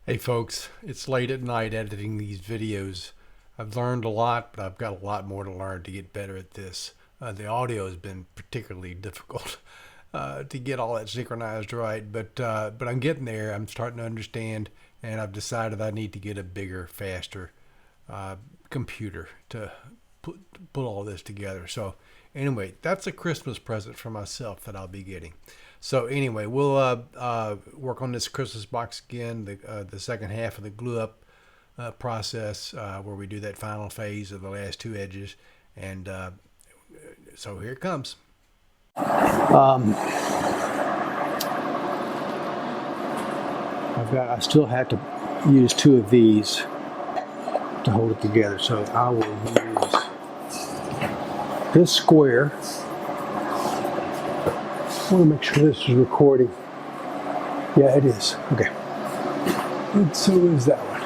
Hey folks, it's late at night editing these videos. I've learned a lot, but I've got a lot more to learn to get better at this. The audio has been particularly difficult to get all that synchronized right, but I'm getting there. I'm starting to understand, and I've decided I need to get a bigger, faster uh, computer to put all this together. So anyway, that's a Christmas present for myself that I'll be getting. So anyway, we'll work on this Christmas box again, the second half of the glue up process where we do that final phase of the last two edges, and so here it comes. I still have to use two of these to hold it together, so I will use this square. I want to make sure this is recording. Yeah, it is. Okay. And so is that one.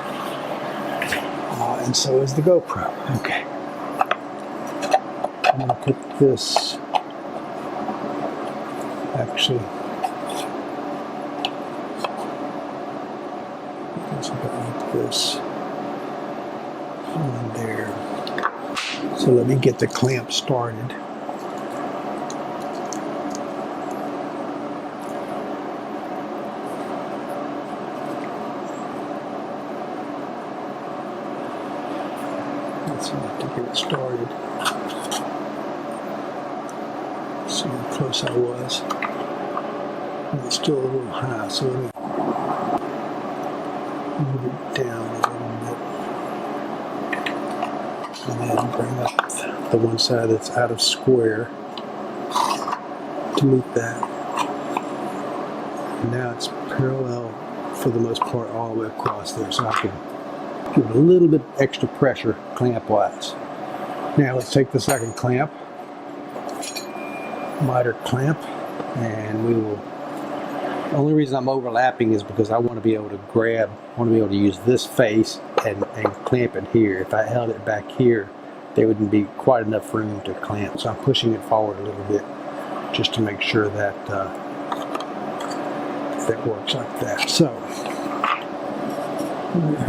And so is the GoPro. Okay. I'm going to put this, actually, it's about like this on there. So let me get the clamp started. Let's see to get it started. See how close I was. And it's still a little high, so let me move it down a little bit. And then bring up the one side that's out of square to meet that. And now it's parallel for the most part all the way across there, so I can give it a little bit extra pressure clamp wise. Now let's take the second clamp, miter clamp, and we will. The only reason I'm overlapping is because I want to be able to grab, I want to be able to use this face and clamp it here. If I held it back here, there wouldn't be quite enough room to clamp. So I'm pushing it forward a little bit just to make sure that that works like that. So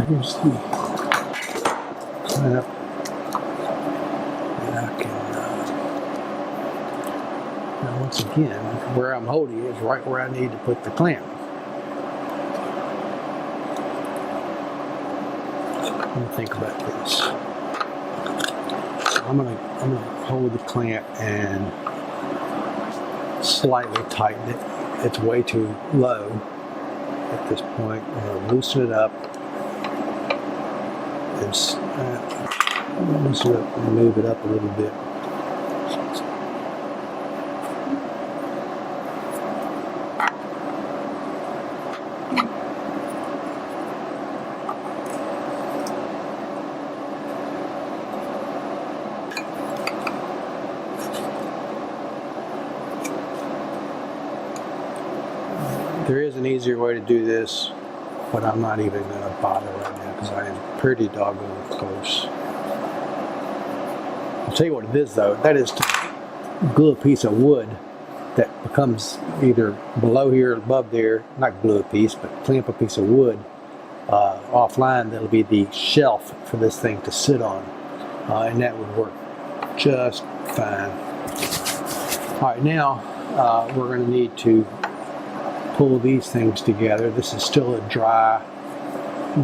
here's the clamp. And I can, now once again, where I'm holding it is right where I need to put the clamp. Let me think about this. So I'm gonna hold the clamp and slightly tighten it. It's way too low at this point. I'm gonna loosen it up and loosen it up and move it up a little bit. There is an easier way to do this, but I'm not even going to bother right now because I am pretty doggone close. I'll tell you what it is though, that is to glue a piece of wood that becomes either below here or above there, not glue a piece, but clamp a piece of wood offline that'll be the shelf for this thing to sit on, and that would work just fine. Alright, now we're going to need to pull these things together. This is still a dry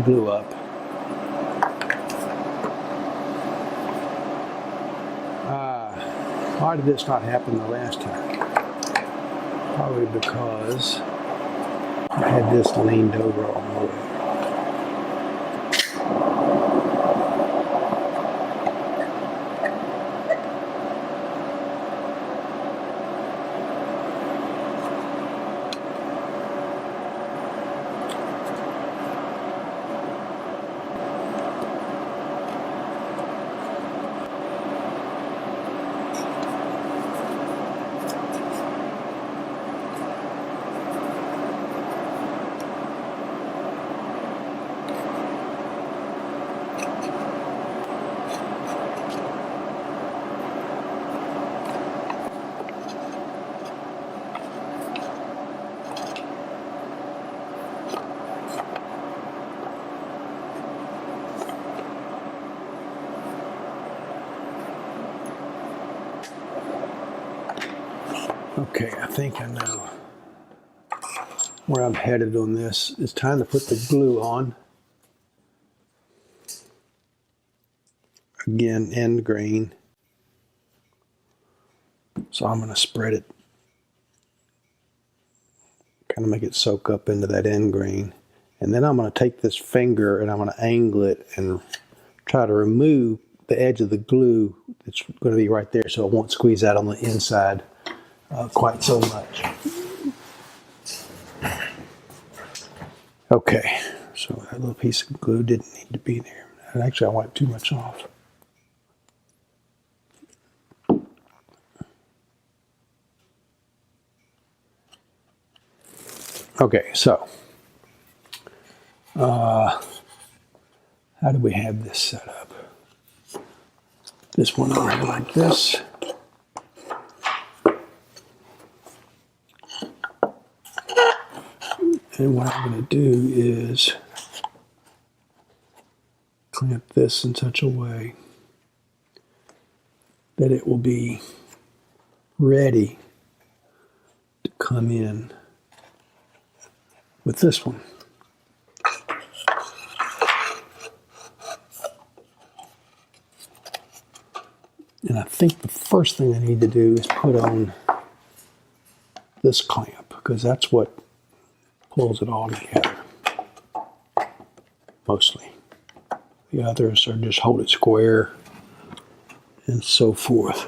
glue up. Why did this not happen the last time? Probably because I had this leaned over all the way. Okay, I think I know where I'm headed on this. It's time to put the glue on. Again, end grain. So I'm going to spread it, kind of make it soak up into that end grain. And then I'm going to take this finger and I'm going to angle it and try to remove the edge of the glue that's going to be right there so it won't squeeze out on the inside quite so much. Okay, so that little piece of glue didn't need to be there. And actually, I wiped too much off. Okay, so how do we have this set up? This one over here like this. And what I'm going to do is clamp this in such a way that it will be ready to come in with this one. And I think the first thing I need to do is put on this clamp, because that's what pulls it all together, mostly. The others are just hold it square and so forth.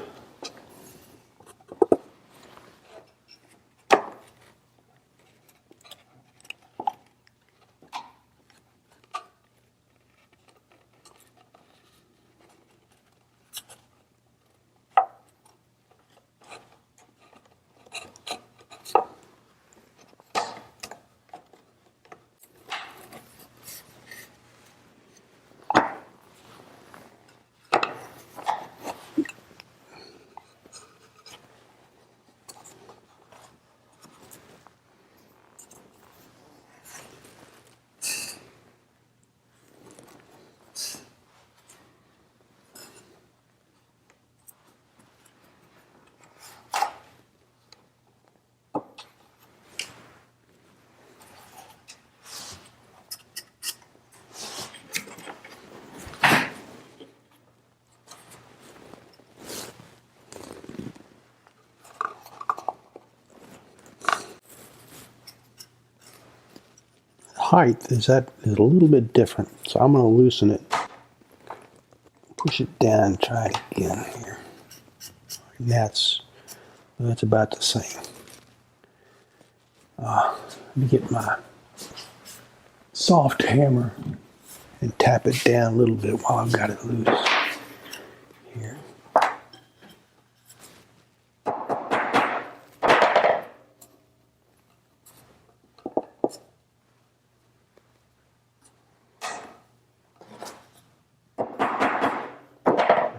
Height is a little bit different, so I'm going to loosen it, push it down, try it again here. And that's about the same. Let me get my soft hammer and tap it down a little bit while I've got it loose here.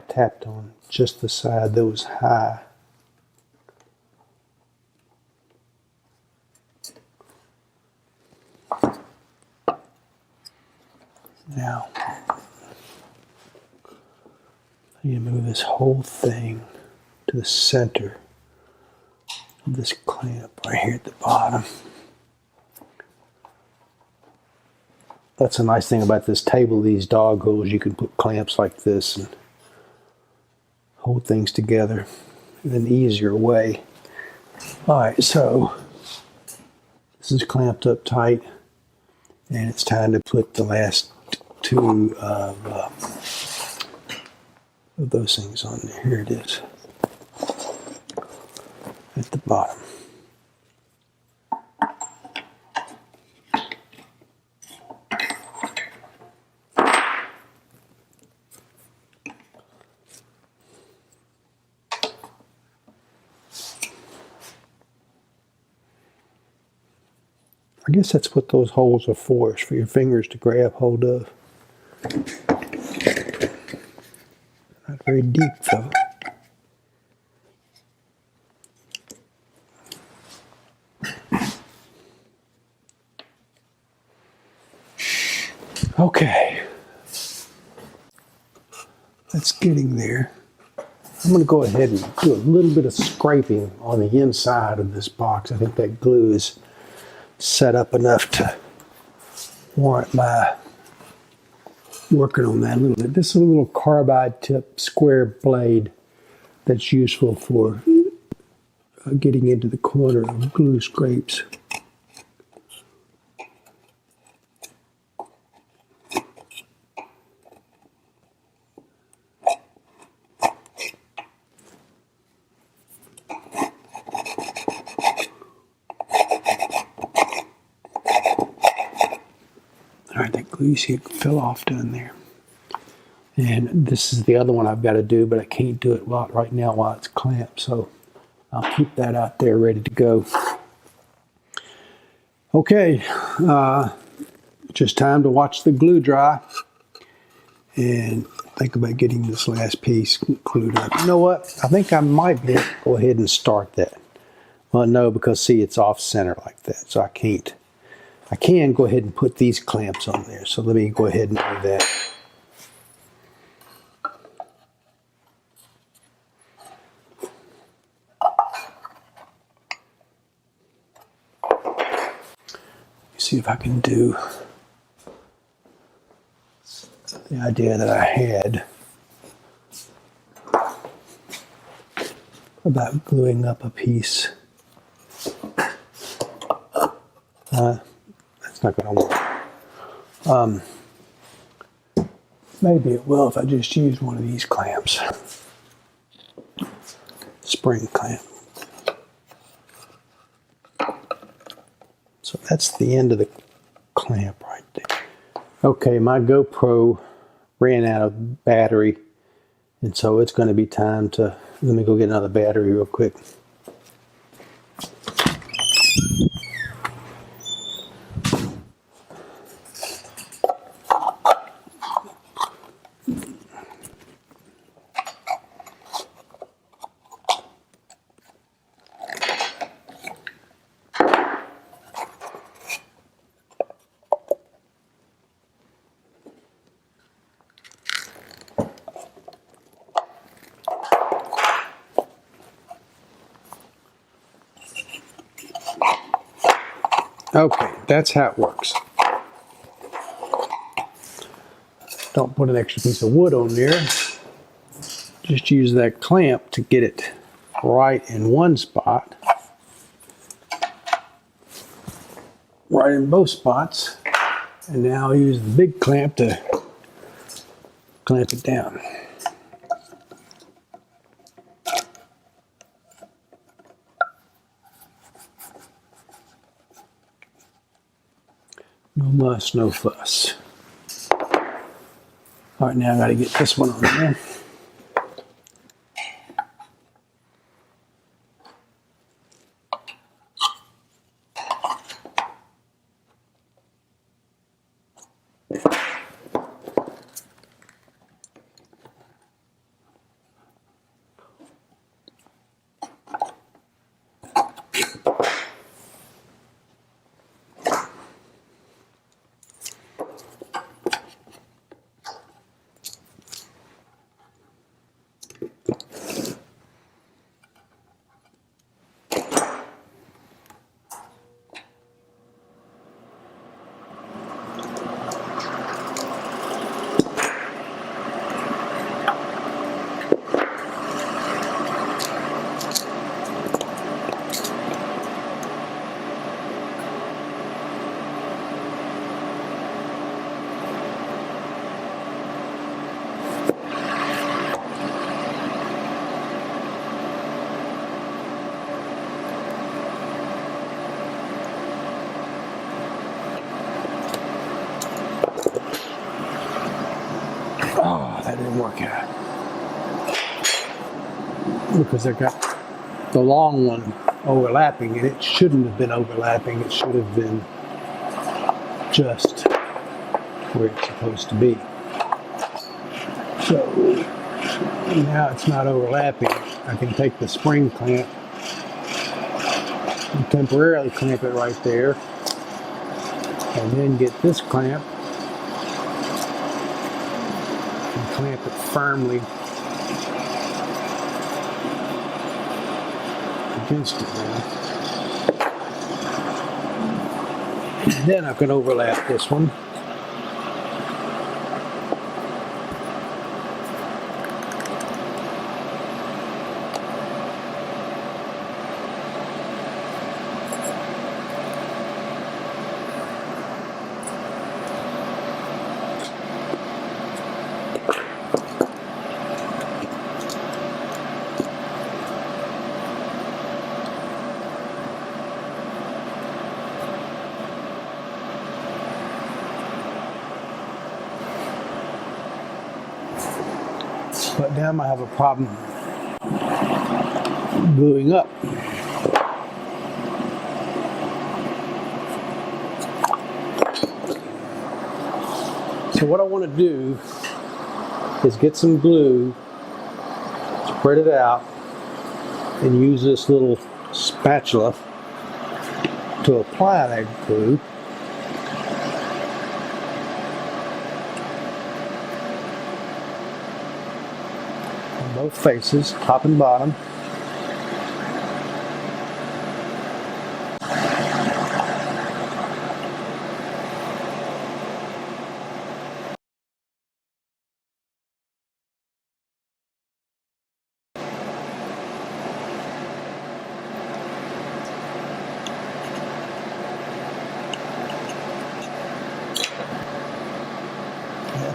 Tapped on just the side that was high. Now, I need to move this whole thing to the center of this clamp right here at the bottom. That's a nice thing about this table, these dog holes. You can put clamps like this and hold things together in an easier way. All right, so this is clamped up tight, and it's time to put the last two of those things on there. Here it is at the bottom. I guess that's what those holes are for, is for your fingers to grab hold of. Not very deep, though. Okay. That's getting there. I'm going to go ahead and do a little bit of scraping on the inside of this box. I think that glue is set up enough to warrant my working on that a little bit. This is a little carbide tip square blade that's useful for getting into the corner of glue scrapes. Alright, that glue, you see it fell off down there. And this is the other one I've got to do, but I can't do it right now while it's clamped, so I'll keep that out there ready to go. Okay, just time to watch the glue dry and think about getting this last piece glued up. You know what? I think I might be able to go ahead and start that. Well, no, because see, it's off center like that, so I can't. I can go ahead and put these clamps on there, so let me go ahead and do that. See if I can do the idea that I had about gluing up a piece. That's not going to work. Maybe it will if I just use one of these clamps. Spring clamp. So that's the end of the clamp right there. Okay, my GoPro ran out of battery, and so it's going to be time to, let me go get another battery real quick. Okay, that's how it works. Don't put an extra piece of wood on there. Just use that clamp to get it right in one spot. Right in both spots. And now I'll use the big clamp to clamp it down. No muss, no fuss. All right, now I got to get this one on there. Oh, that didn't work out. Because I got the long one overlapping, and it shouldn't have been overlapping. It should have been just where it's supposed to be. So now it's not overlapping. I can take the spring clamp and temporarily clamp it right there, and then get this clamp and clamp it firmly against it now. Then I can overlap this one. But now I have a problem gluing up. So what I want to do is get some glue, spread it out, and use this little spatula to apply that glue. On both faces, top and bottom.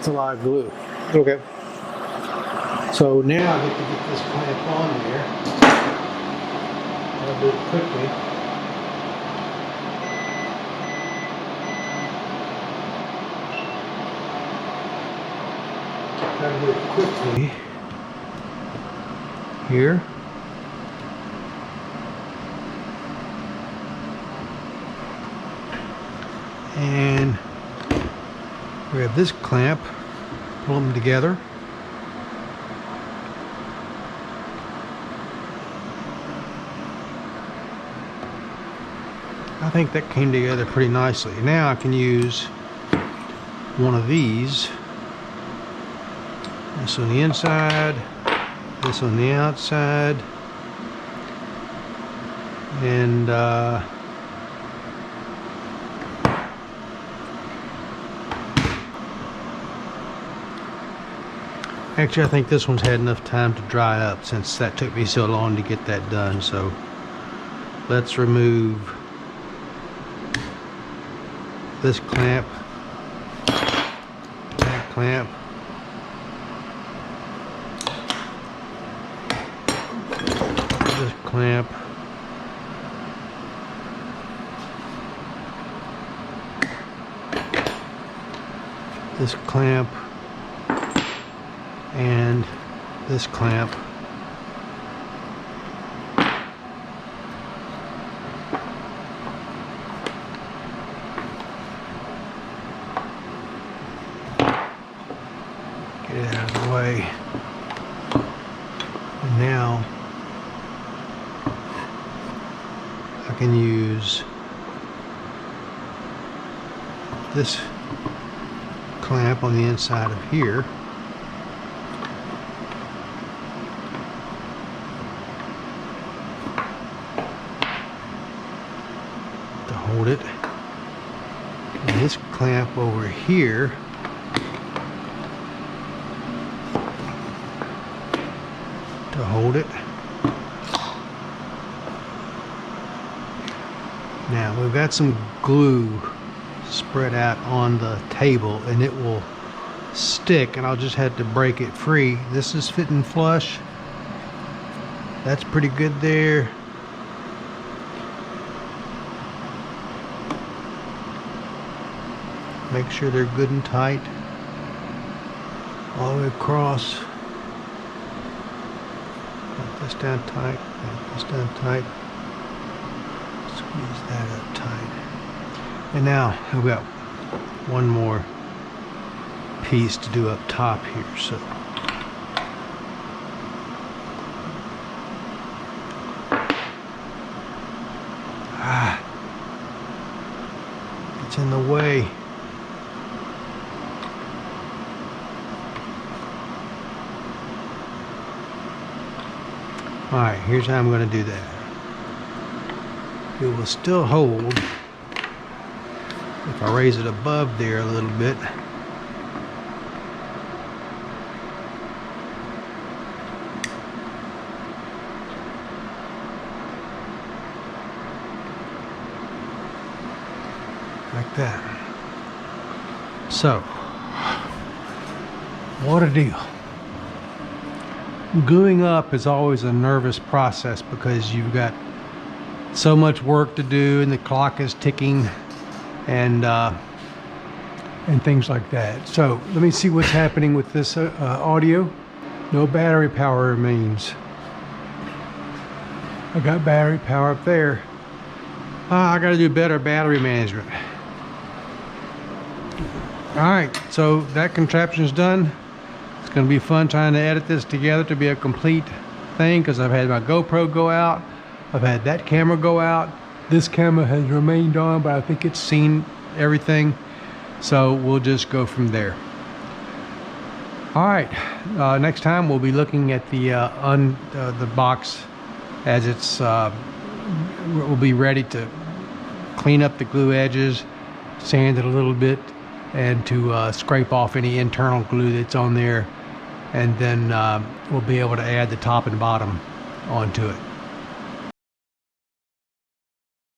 That's a lot of glue. Okay. So now I have to get this clamp on there. I'll do it quickly. Gotta do it quickly. Here. And we have this clamp, pull them together. I think that came together pretty nicely. Now I can use one of these. This on the inside, this on the outside, and actually I think this one's had enough time to dry up since that took me so long to get that done. So let's remove this clamp, that clamp, this clamp, this clamp, and this clamp. Get it out of the way. And now I can use this clamp on the inside of here to hold it, and this clamp over here to hold it. Now we've got some glue spread out on the table and it will stick, and I'll just have to break it free. This is fitting flush. That's pretty good there. Make sure they're good and tight all the way across. Let this down tight, let this down tight. Squeeze that up tight. And now we've got one more piece to do up top here. So it's in the way. Alright, here's how I'm going to do that. it will still hold if I raise it above there a little bit. Like that. So, what a deal. Gluing up is always a nervous process because you've got so much work to do and the clock is ticking and things like that. So let me see what's happening with this audio. No battery power remains. I got battery power up there. I gotta do better battery management. Alright, so that contraption's done. It's going to be fun trying to edit this together to be a complete thing because I've had my GoPro go out. I've had that camera go out. This camera has remained on, but I think it's seen everything. So we'll just go from there. Alright, next time we'll be looking at the box as it's we'll be ready to clean up the glue edges, sand it a little bit, and to scrape off any internal glue that's on there, and then we'll be able to add the top and bottom onto it.